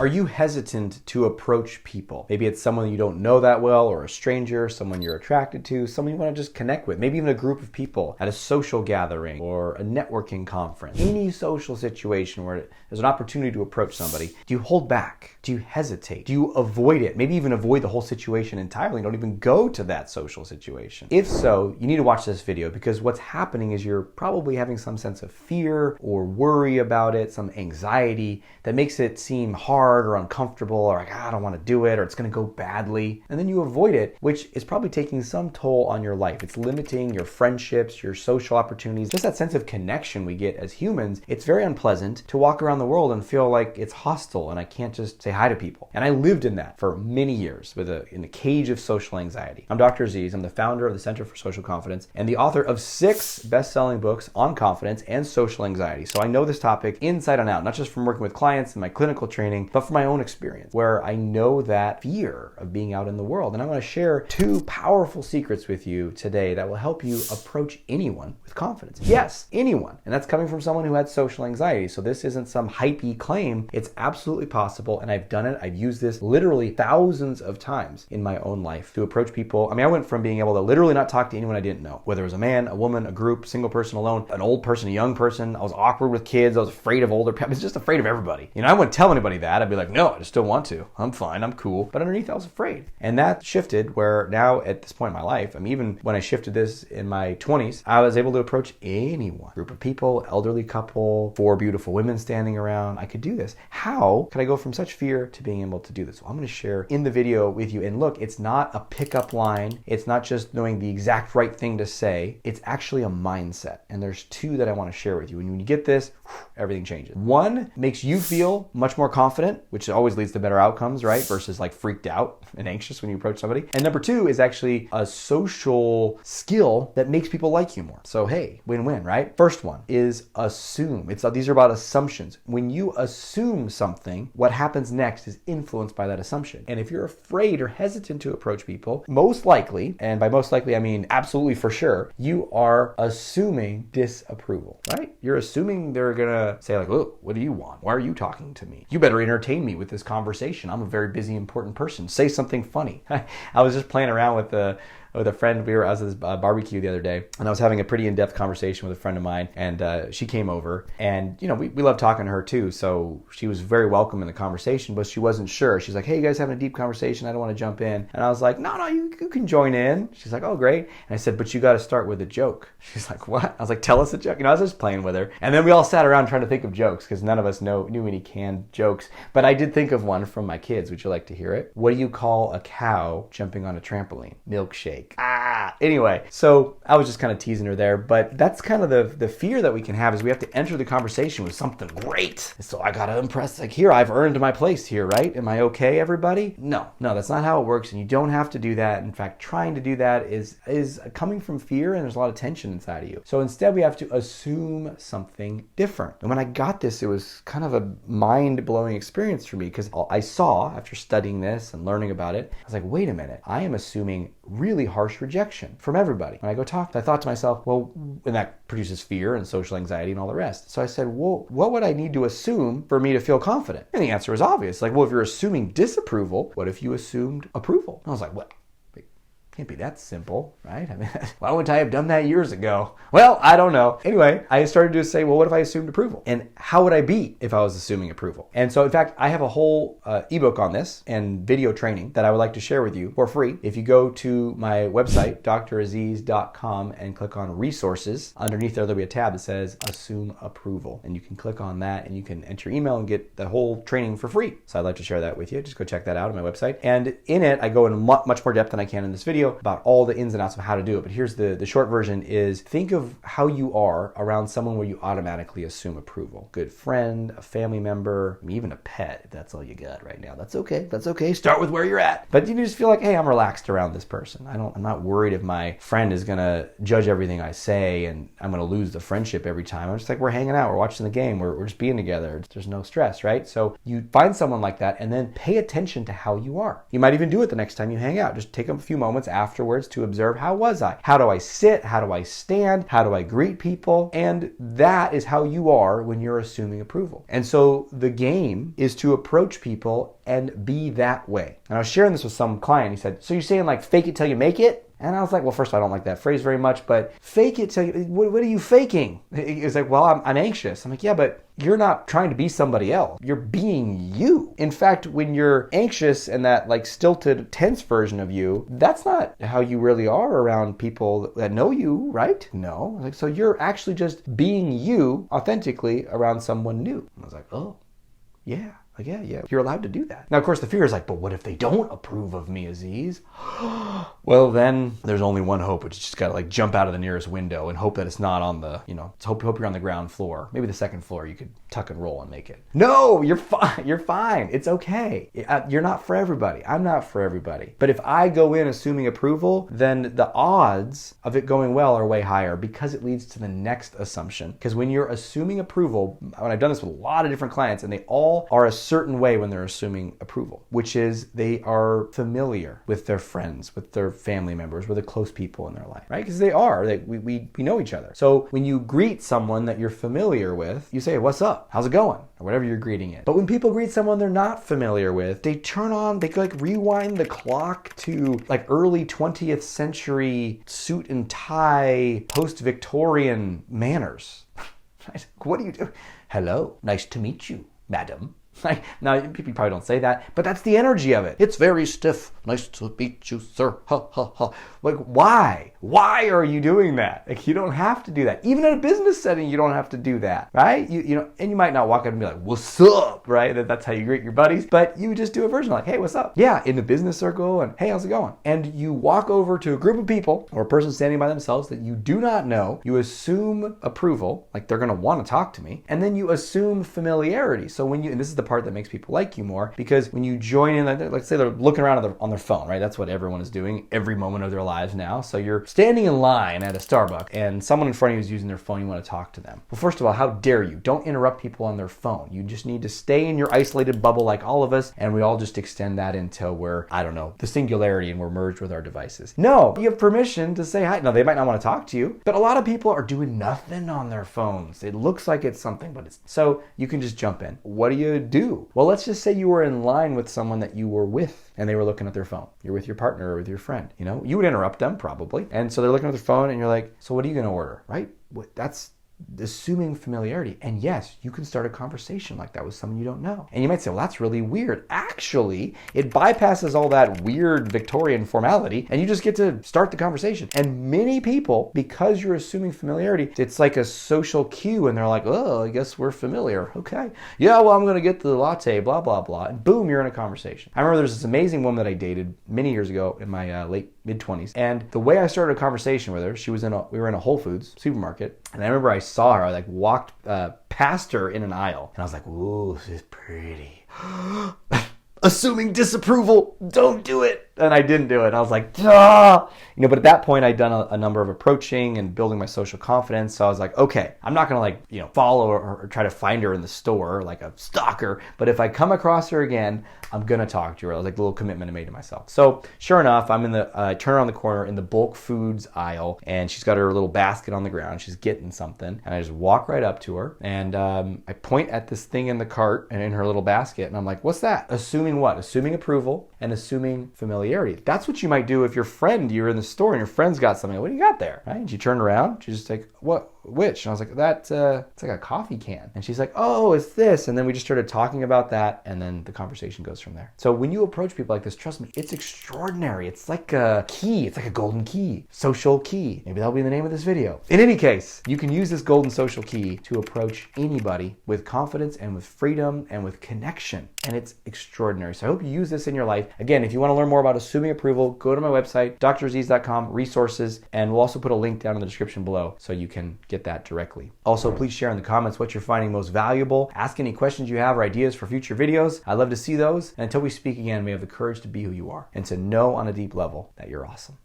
Are you hesitant to approach people? Maybe it's someone you don't know that well, or a stranger, someone you're attracted to, someone you want to just connect with, maybe even a group of people at a social gathering or a networking conference. Any social situation where there's an opportunity to approach somebody, do you hold back? Do you hesitate? Do you avoid it? Maybe even avoid the whole situation entirely, don't even go to that social situation. If so, you need to watch this video, because what's happening is you're probably having some sense of fear or worry about it, some anxiety that makes it seem hard or uncomfortable, or like, I don't want to do it, or it's going to go badly. And then you avoid it, which is probably taking some toll on your life. It's limiting your friendships, your social opportunities, just that sense of connection we get as humans. It's very unpleasant to walk around the world and feel like it's hostile and I can't just say hi to people. And I lived in that for many years in a cage of social anxiety. I'm Dr. Aziz. I'm the founder of the Center for Social Confidence and the author of 6 best-selling books on confidence and social anxiety. So I know this topic inside and out, not just from working with clients and my clinical training, but from my own experience, where I know that fear of being out in the world. And I want to share 2 powerful secrets with you today that will help you approach anyone with confidence. Yes, anyone. And that's coming from someone who had social anxiety. So this isn't some hypey claim. It's absolutely possible. And I've done it. I've used this literally thousands of times in my own life to approach people. I mean, I went from being able to literally not talk to anyone I didn't know, whether it was a man, a woman, a group, single person alone, an old person, a young person. I was awkward with kids. I was afraid of older people. I was just afraid of everybody. You know, I wouldn't tell anybody that. I'd be like, no, I just don't want to. I'm fine. I'm cool. But underneath, I was afraid. And that shifted where now at this point in my life, I mean, even when I shifted this in my 20s, I was able to approach anyone, group of people, elderly couple, 4 beautiful women standing around. I could do this. How could I go from such fear to being able to do this? Well, I'm going to share in the video with you. And look, it's not a pickup line. It's not just knowing the exact right thing to say. It's actually a mindset. And there's 2 that I want to share with you. And when you get this, everything changes. 1 makes you feel much more confident, which always leads to better outcomes, right? Versus like freaked out and anxious when you approach somebody. And number 2 is actually a social skill that makes people like you more. So hey, win-win, right? First one is assume. These are about assumptions. When you assume something, what happens next is influenced by that assumption. And if you're afraid or hesitant to approach people, most likely, and by most likely I mean absolutely for sure, you are assuming disapproval, right? You're assuming they're gonna say like, oh, what do you want? Why are you talking to me? You better entertain me with this conversation. I'm a very busy, important person. Say something funny. I was just playing around with a friend. I was at this barbecue the other day, and I was having a pretty in-depth conversation with a friend of mine, and she came over, and you know, we love talking to her too, so she was very welcome in the conversation, but she wasn't sure. She's like, hey, you guys having a deep conversation? I don't want to jump in. And I was like, no, you can join in. She's like, oh, great. And I said, but you got to start with a joke. She's like, what? I was like, tell us a joke. You know, I was just playing with her, and then we all sat around trying to think of jokes, because none of us knew any canned jokes, but I did think of one from my kids. Would you like to hear it? What do you call a cow jumping on a trampoline? Milkshake. Anyway, so I was just kind of teasing her there, but that's kind of the fear that we can have, is we have to enter the conversation with something great. So I got to impress, like, here, I've earned my place here, right? Am I okay, everybody? No, that's not how it works, and you don't have to do that. In fact, trying to do that is coming from fear, and there's a lot of tension inside of you. So instead, we have to assume something different. And when I got this, it was kind of a mind-blowing experience for me, because I saw, after studying this and learning about it, I was like, wait a minute, I am assuming really harsh rejection from everybody. When I go talk, I thought to myself, well, and that produces fear and social anxiety and all the rest. So I said, well, what would I need to assume for me to feel confident? And the answer was obvious. Like, well, if you're assuming disapproval, what if you assumed approval? And I was like, what? Can't be that simple, right? I mean, why wouldn't I have done that years ago? Well, I don't know. Anyway, I started to say, well, what if I assumed approval? And how would I be if I was assuming approval? And so, in fact, I have a whole ebook on this and video training that I would like to share with you for free. If you go to my website, draziz.com, and click on resources, underneath there, there'll be a tab that says assume approval. And you can click on that and you can enter your email and get the whole training for free. So I'd like to share that with you. Just go check that out on my website. And in it, I go in much more depth than I can in this video about all the ins and outs of how to do it. But here's the short version is, think of how you are around someone where you automatically assume approval. Good friend, a family member, even a pet, if that's all you got right now. That's okay. That's okay. Start with where you're at. But you just feel like, hey, I'm relaxed around this person. I'm not worried if my friend is gonna judge everything I say and I'm gonna lose the friendship every time. I'm just like, we're hanging out, we're watching the game, we're just being together. There's no stress, right? So you find someone like that and then pay attention to how you are. You might even do it the next time you hang out. Just take a few moments, afterwards to observe, how was I? How do I sit? How do I stand? How do I greet people? And that is how you are when you're assuming approval. And so the game is to approach people and be that way. And I was sharing this with some client. He said, so you're saying like fake it till you make it? And I was like, well, first of all, I don't like that phrase very much, but fake it till you, what are you faking? He was like, well, I'm anxious. I'm like, yeah, but you're not trying to be somebody else. You're being you. In fact, when you're anxious and that like stilted, tense version of you, that's not how you really are around people that know you, right? No. Like, so you're actually just being you authentically around someone new. I was like, oh, yeah. Like, yeah, you're allowed to do that. Now, of course, the fear is like, but what if they don't approve of me, Aziz? Well, then there's only one hope, which is just gotta like jump out of the nearest window and hope that it's not on the, hope you're on the ground floor. Maybe the second floor you could tuck and roll and make it. No, you're fine. You're fine. It's okay. You're not for everybody. I'm not for everybody. But if I go in assuming approval, then the odds of it going well are way higher because it leads to the next assumption. Because when you're assuming approval, when I've done this with a lot of different clients, and they all are a certain way when they're assuming approval, which is they are familiar with their friends, with their family members, with the close people in their life, right? Because they are. We know each other. So when you greet someone that you're familiar with, you say, what's up? How's it going? Or whatever you're greeting it. But when people greet someone they're not familiar with, they like rewind the clock to like early 20th century suit and tie, post-Victorian manners. What do you do? Hello, nice to meet you, madam. Now, people probably don't say that, but that's the energy of it. It's very stiff. Nice to meet you, sir. Ha, ha, ha. Like, why? Why are you doing that? Like, you don't have to do that. Even in a business setting, you don't have to do that, right? And you might not walk up and be like, what's up, right? That's how you greet your buddies, but you just do a version like, hey, what's up? Yeah, in the business circle, and hey, how's it going? And you walk over to a group of people or a person standing by themselves that you do not know. You assume approval, like they're going to want to talk to me, and then you assume familiarity. So and this is the part that makes people like you more, because when you join in, like say they're looking around on their phone, right? That's what everyone is doing every moment of their lives now. So you're standing in line at a Starbucks and someone in front of you is using their phone, you want to talk to them. Well, first of all, how dare you? Don't interrupt people on their phone. You just need to stay in your isolated bubble like all of us, and we all just extend that until we're, the singularity, and we're merged with our devices. No, you have permission to say hi. Now, they might not want to talk to you, but a lot of people are doing nothing on their phones. It looks like it's something, but it's, so you can just jump in. What do you do? Well, let's just say you were in line with someone that you were with and they were looking at their phone. You're with your partner or with your friend. You would interrupt them probably. And so they're looking at their phone and you're like, so what are you going to order? Right? That's assuming familiarity. And yes, you can start a conversation like that with someone you don't know. And you might say, well, that's really weird. Actually, it bypasses all that weird Victorian formality and you just get to start the conversation. And many people, because you're assuming familiarity, it's like a social cue and they're like, oh, I guess we're familiar. Okay. Yeah, well, I'm going to get the latte, blah, blah, blah. And boom, you're in a conversation. I remember there's this amazing woman that I dated many years ago in my late mid-20s. And the way I started a conversation with her, we were in a Whole Foods supermarket. And I remember I saw her, I walked past her in an aisle. And I was like, ooh, she's pretty. Assuming disapproval, don't do it. And I didn't do it. I was like, ah. But at that point I'd done a number of approaching and building my social confidence. So I was like, okay, I'm not going to follow or try to find her in the store like a stalker. But if I come across her again, I'm going to talk to her. It was like a little commitment I made to myself. So sure enough, I'm I turn around the corner in the bulk foods aisle and she's got her little basket on the ground. She's getting something. And I just walk right up to her and I point at this thing in the cart and in her little basket. And I'm like, what's that? Assuming what? Assuming approval and assuming familiarity. That's what you might do if you're in the store and your friend's got something. What do you got there? Right? And she turned around. She's just like, what? Which? And I was like, it's like a coffee can. And she's like, oh, it's this. And then we just started talking about that. And then the conversation goes from there. So when you approach people like this, trust me, it's extraordinary. It's like a key. It's like a golden key. Social key. Maybe that'll be the name of this video. In any case, you can use this golden social key to approach anybody with confidence and with freedom and with connection. And it's extraordinary. So I hope you use this in your life. Again, if you want to learn more about assuming approval, go to my website, draziz.com, resources, and we'll also put a link down in the description below so you can get that directly. Also, please share in the comments what you're finding most valuable. Ask any questions you have or ideas for future videos. I'd love to see those. And until we speak again, may you have the courage to be who you are and to know on a deep level that you're awesome.